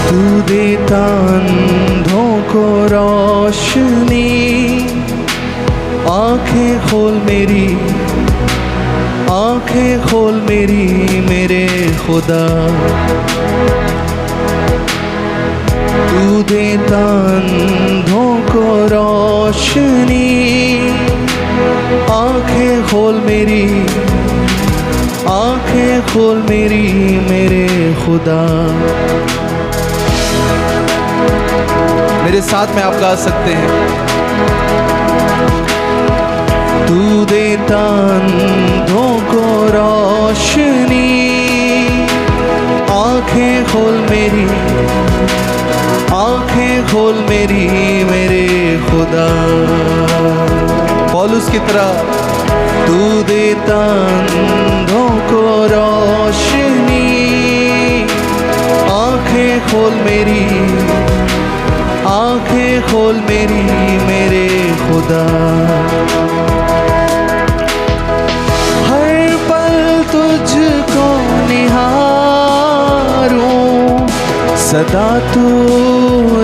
तू देता अंधों को रोशनी, आंखें खोल मेरी, आंखें खोल मेरी मेरे खुदा। तू देता अंधों को रोशनी, आंखें खोल मेरी, आंखें खोल मेरी मेरे खुदा। मेरे साथ में आप गा सकते हैं। तू देता अंधों को रोशनी, आंखें खोल मेरी, आंखें खोल मेरी मेरे खुदा। पौलुस की तरह तू देता अंधों को रोशनी, आंखें खोल मेरी, आंखें खोल मेरी मेरे खुदा। हर पल तुझको निहारूं, सदा तू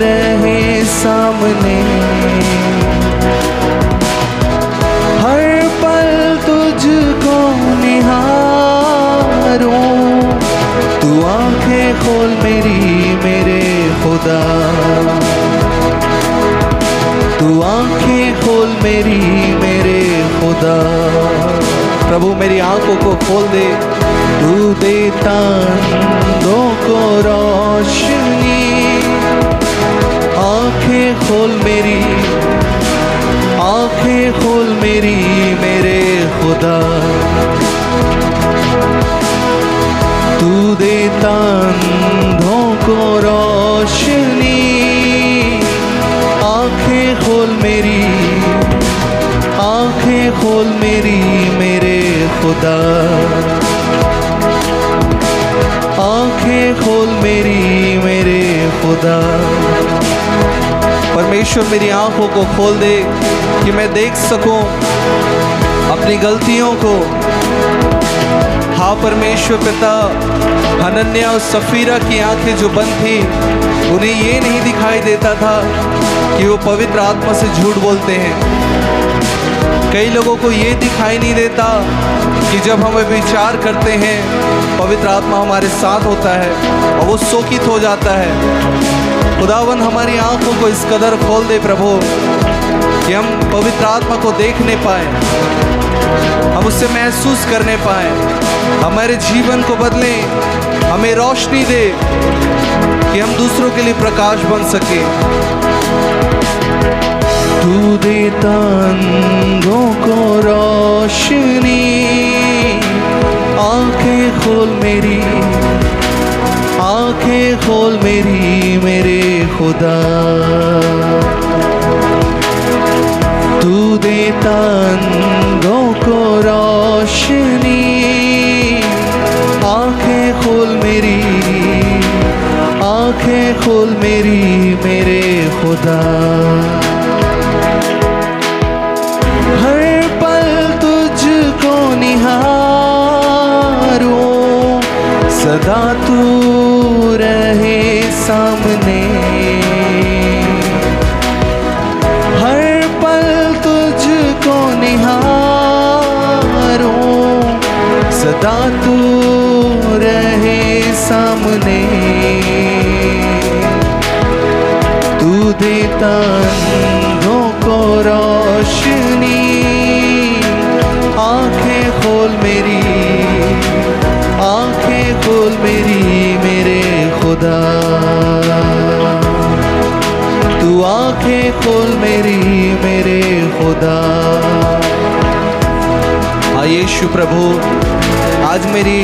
रहे सामने। हर पल तुझको निहारूं, तू आंखें खोल मेरी मेरे खुदा। तू आंखें खोल मेरी मेरे खुदा। प्रभु मेरी आंखों को खोल दे। तू देता अंधों को रोशनी, आंखें खोल मेरी, आंखें खोल मेरी मेरे खुदा। तू देता अंधों को रोशनी, आंखें खोल मेरी, आंखें खोल मेरी मेरे खुदा। आंखें खोल मेरी मेरे खुदा। परमेश्वर मेरी आंखों को खोल दे कि मैं देख सकूं अपनी गलतियों को। हाँ परमेश्वर पिता, हनन्या और सफीरा की आंखें जो बंद थी, उन्हें ये नहीं दिखाई देता था कि वो पवित्र आत्मा से झूठ बोलते हैं। कई लोगों को ये दिखाई नहीं देता कि जब हम विचार करते हैं, पवित्र आत्मा हमारे साथ होता है और वो शोकित हो जाता है। खुदावन हमारी आंखों को इस कदर खोल दे प्रभु कि हम पवित्र आत्मा को देखने पाए, हम उससे महसूस करने पाए, हमारे जीवन को बदले, हमें रोशनी दे कि हम दूसरों के लिए प्रकाश बन सके। तू देता अंधों को रोशनी, आंखें खोल मेरी, आंखें खोल मेरी मेरे खुदा। तू देता अंधों को रोशनी, आंखें खोल मेरी, आंखें खोल मेरी मेरे खुदा। हर पल तुझको निहारूं, सदा तू रहे सामने। हर पल तुझको निहारूं, सदा तू रहे सामने। तू देता अंधों को रोशनी, आंखें खोल मेरी, आंखें खोल मेरी मेरे खुदा। तू आंखें खोल मेरी मेरे खुदा। हाँ यीशु प्रभु, आज मेरी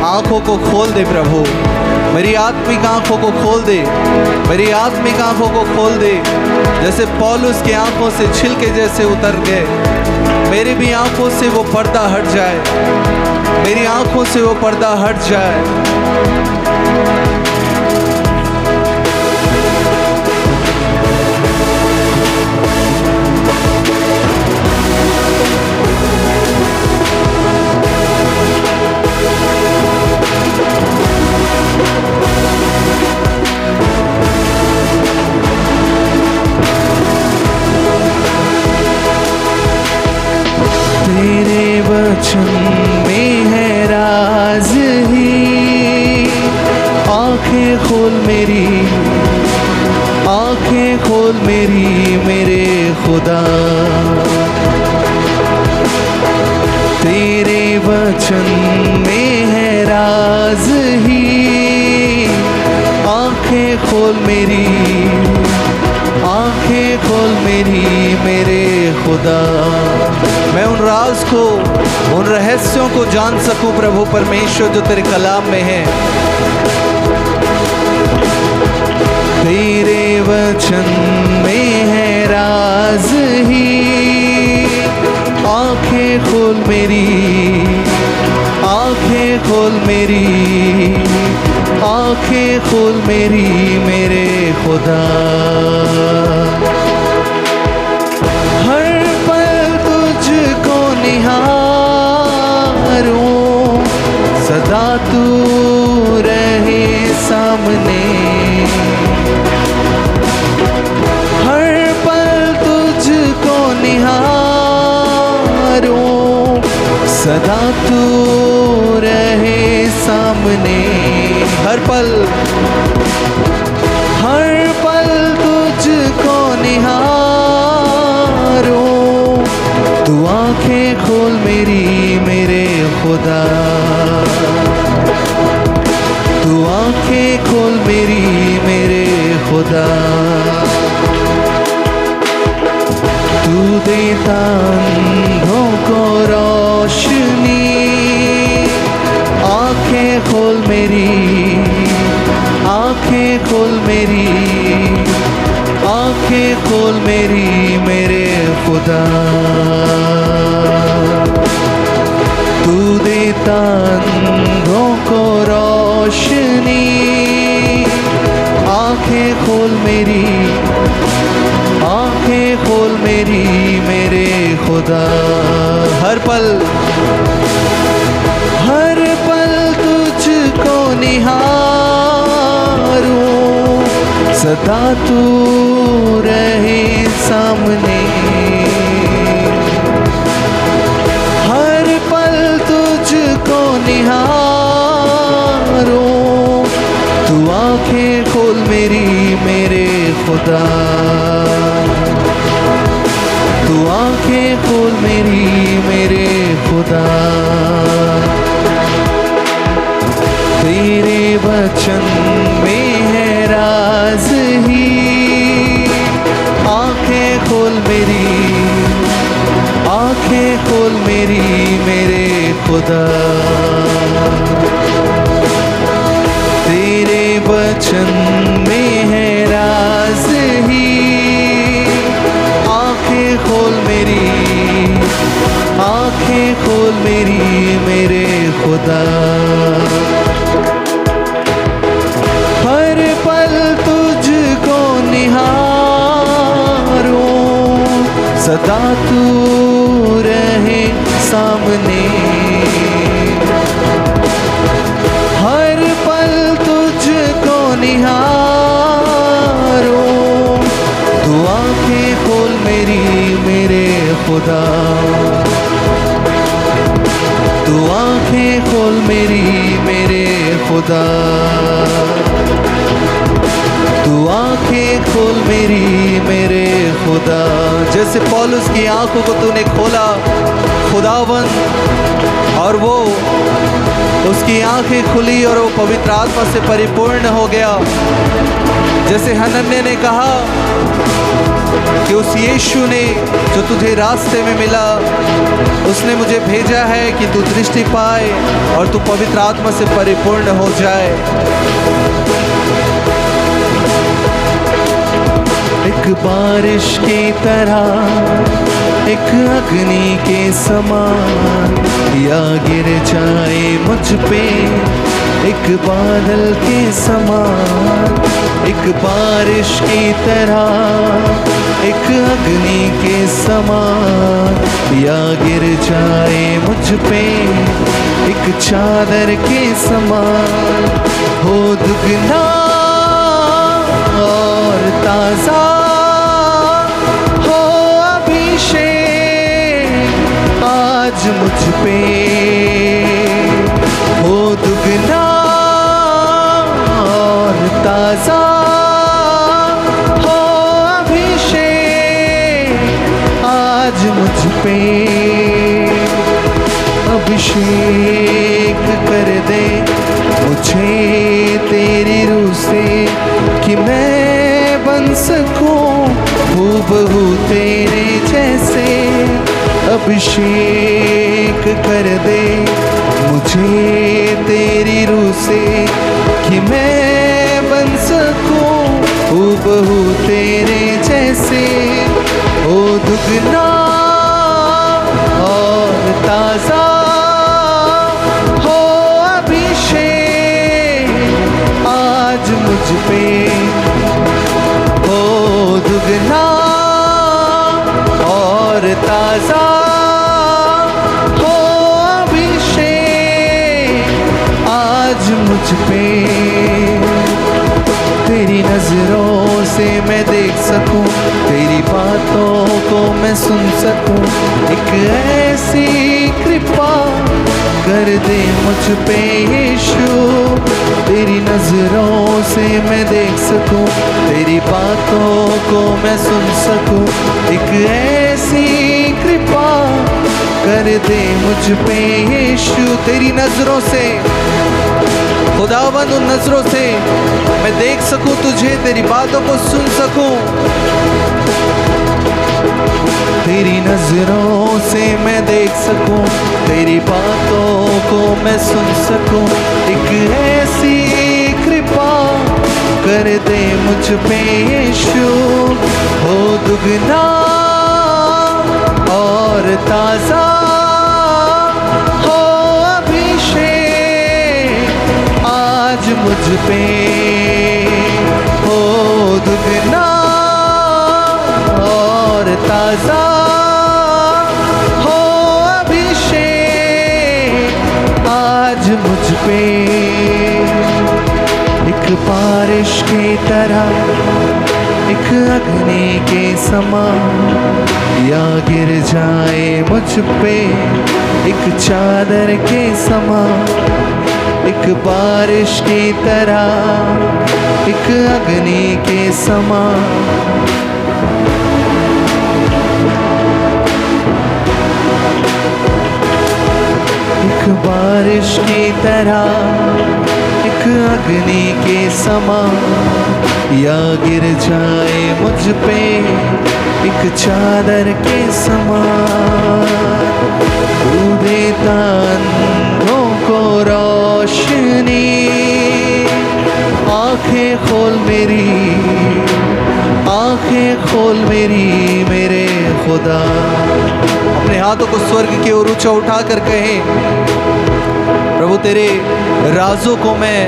आंखों को खोल दे प्रभु, मेरी आत्मिक आंखों को खोल दे, मेरी आत्मिक आंखों को खोल दे। जैसे पौलुस की आंखों से छिलके जैसे उतर गए, मेरी भी आंखों से वो पर्दा हट जाए, मेरी आंखों से वो पर्दा हट जाए। खोल मेरी मेरे खुदा तेरे वचन में है राज ही आंखें खोल मेरी मेरे खुदा मैं उन राज को उन रहस्यों को जान सकूं प्रभु परमेश्वर जो तेरे कलाम में है। तेरे वचन में है राज ही आंखें खोल मेरी आंखें खोल मेरी मेरे खुदा हर पल तुझको निहारूं सदा तू रहे सामने हर पल तुझको निहारूं सदा तू रहे सामने हर पल तुझको निहारूं तू आंखें खोल मेरी मेरे खुदा तू आंखें खोल मेरी मेरे खुदा तू देता अंधों को रोशनी आंखें खोल मेरी मेरे खुदा तू देता अंधों को रोशनी आंखें खोल मेरी मेरे खुदा हर पल तुझको निहारूं सदा तू रहे सामने हर पल तुझको निहारूं तू आंखें खोल मेरी मेरे खुदा तू आंखें खोल मेरी मेरे खुदा तेरे वचन में है राज ही आंखें खोल मेरी मेरे खुदा तेरे वचन में है राज ही आंखें खोल मेरी मेरे खुदा हर पल तुझको निहारूं सदा तू रहे सामने हर पल तुझको निहारूं तू आंखें खोल मेरी मेरे खुदा तू आंखें खोल मेरी मेरे खुदा तू आंखें खोल मेरी मेरे खुदा जैसे पौलुस की आंखों को तूने खोला खुदावन और वो उसकी आंखें खुली और वो पवित्र आत्मा से परिपूर्ण हो गया। जैसे हनन्याह ने कहा कि उस यीशु ने जो तुझे रास्ते में मिला उसने मुझे भेजा है कि तू दृष्टि पाए और तू पवित्र आत्मा से परिपूर्ण हो जाए। एक बारिश की तरह एक अग्नि के समान या गिर जाए मुझ पे एक बादल के समान एक बारिश की तरह एक अग्नि के समान या गिर जाए मुझ पे एक चादर के समान हो दुगना और ताजा हो अभिषेक आज मुझ पे हो दुगना और ताजा हो अभिषेक अभिषेक कर दे मुझे तेरी रूह से कि मैं बन सकूं हूबहू तेरे जैसे। अभिषेक कर दे मुझे तेरी रूह से कि मैं बन सकूं हूबहू तेरे जैसे। ओ दुगना और ताजा हो अभिषेक आज मुझ पे। ओ दुगना और ताजा हो अभिषेक आज मुझ पे। तेरी नजरों से मैं देख सकूं तेरी बातों को मैं सुन सकूं। एक ऐसी कृपा कर दे मुझ पे यीशु। तेरी नजरों से मैं देख सकूं तेरी बातों को मैं सुन सकूं। एक ऐसी कृपा कर दे मुझ पे यीशु। तेरी नजरों से खुदावंद उन नजरों से मैं देख सकूं तुझे तेरी बातों को सुन सकूं। तेरी नजरों से मैं देख सकूं तेरी बातों को मैं सुन सकूं। एक ऐसी कृपा कर दे मुझ पे यीशु। हो दुगना और ताजा हो अभिषेक आज मुझ पे। हो दुगना और ताजा हो अभिषेक आज मुझ पे। एक बारिश की तरह एक अग्नि के समान या गिर जाए मुझ पे एक चादर के समान। एक बारिश की तरह एक अग्नि के समान। एक बारिश की तरह एक अग्नि के समान या गिर जाए मुझ पे एक चादर के समान। तू देता अंधों को रोशनी आंखें खोल मेरी आंखें खोल मेरी मेरे खुदा। अपने हाथों को स्वर्ग की ओर ऊंचा उठाकर कहें प्रभु तेरे राजों को मैं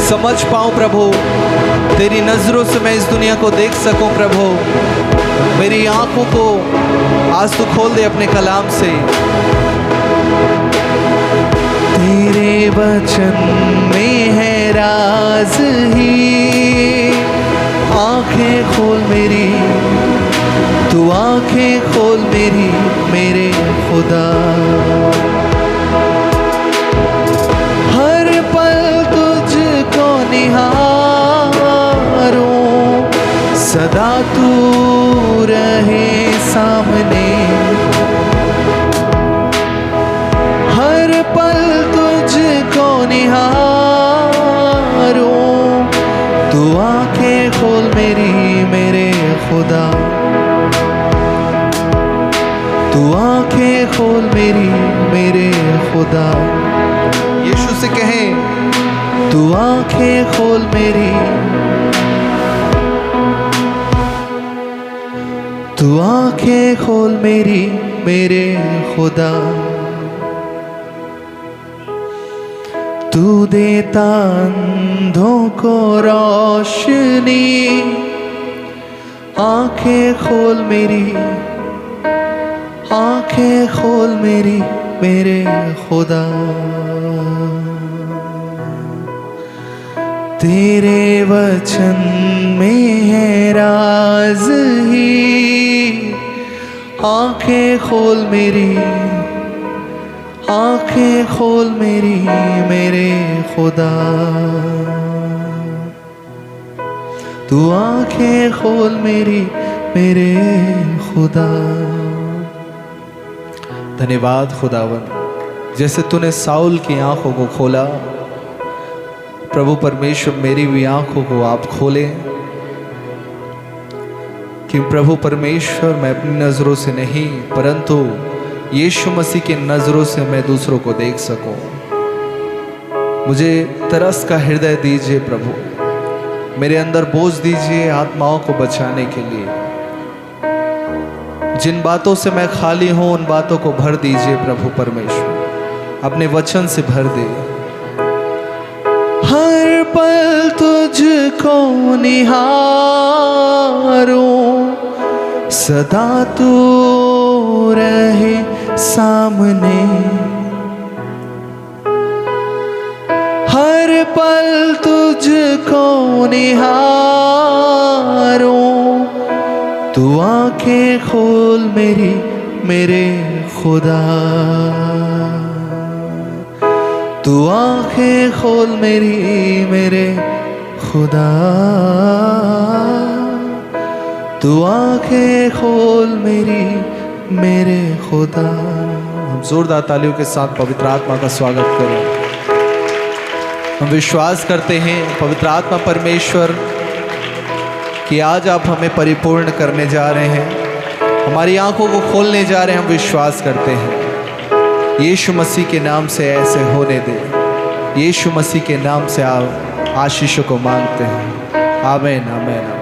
समझ पाऊं प्रभु। तेरी नजरों से मैं इस दुनिया को देख सकूं प्रभु। मेरी आंखों को आज तू खोल दे अपने कलाम से। तेरे वचन में है राज ही। आंखें खोल मेरी तू आंखें खोल मेरी मेरे खुदा। हर पल तुझको निहारूं सदा तू रहे सामने। हर पल तुझको निहारूं तू आंखें खोल मेरी मेरे खुदा। तू आंखें खोल मेरी मेरे खुदा। यीशु से कहें तू आंखें खोल मेरी तू आंखें खोल मेरी मेरे खुदा। तू देता अंधों को रोशनी आंखें खोल मेरी आंखें खोल मेरी मेरे खुदा। तेरे वचन में है राज ही। आंखें खोल मेरी आंखें खोल मेरी मेरे खुदा। तू आंखें खोल मेरी मेरे खुदा। धन्यवाद खुदावंद। जैसे तूने साउल की आंखों को खोला, प्रभु परमेश्वर मेरी भी आंखों को आप खोलें कि प्रभु परमेश्वर मैं अपनी नज़रों से नहीं परंतु यीशु मसीह की नज़रों से मैं दूसरों को देख सकूं। मुझे तरस का हृदय दीजिए प्रभु, मेरे अंदर बोझ दीजिए आत्माओं को बचाने के लिए। जिन बातों से मैं खाली हूं उन बातों को भर दीजिए प्रभु परमेश्वर, अपने वचन से भर दे। हर पल तुझको निहारूं, सदा तू रहे सामने। हर पल तुझको निहारूं, तू आंखें खोल मेरी मेरे खुदा, तू आंखें खोल मेरी मेरे खुदा, तू आंखें खोल मेरी मेरे खुदा। हम जोरदार तालियों के साथ पवित्र आत्मा का स्वागत करें। हम विश्वास करते हैं पवित्र आत्मा परमेश्वर कि आज आप हमें परिपूर्ण करने जा रहे हैं, हमारी आंखों को खोलने जा रहे हैं। हम विश्वास करते हैं यीशु मसीह के नाम से ऐसे होने दे। यीशु मसीह के नाम से आप आशीषों को मांगते हैं। आमीन आमीन।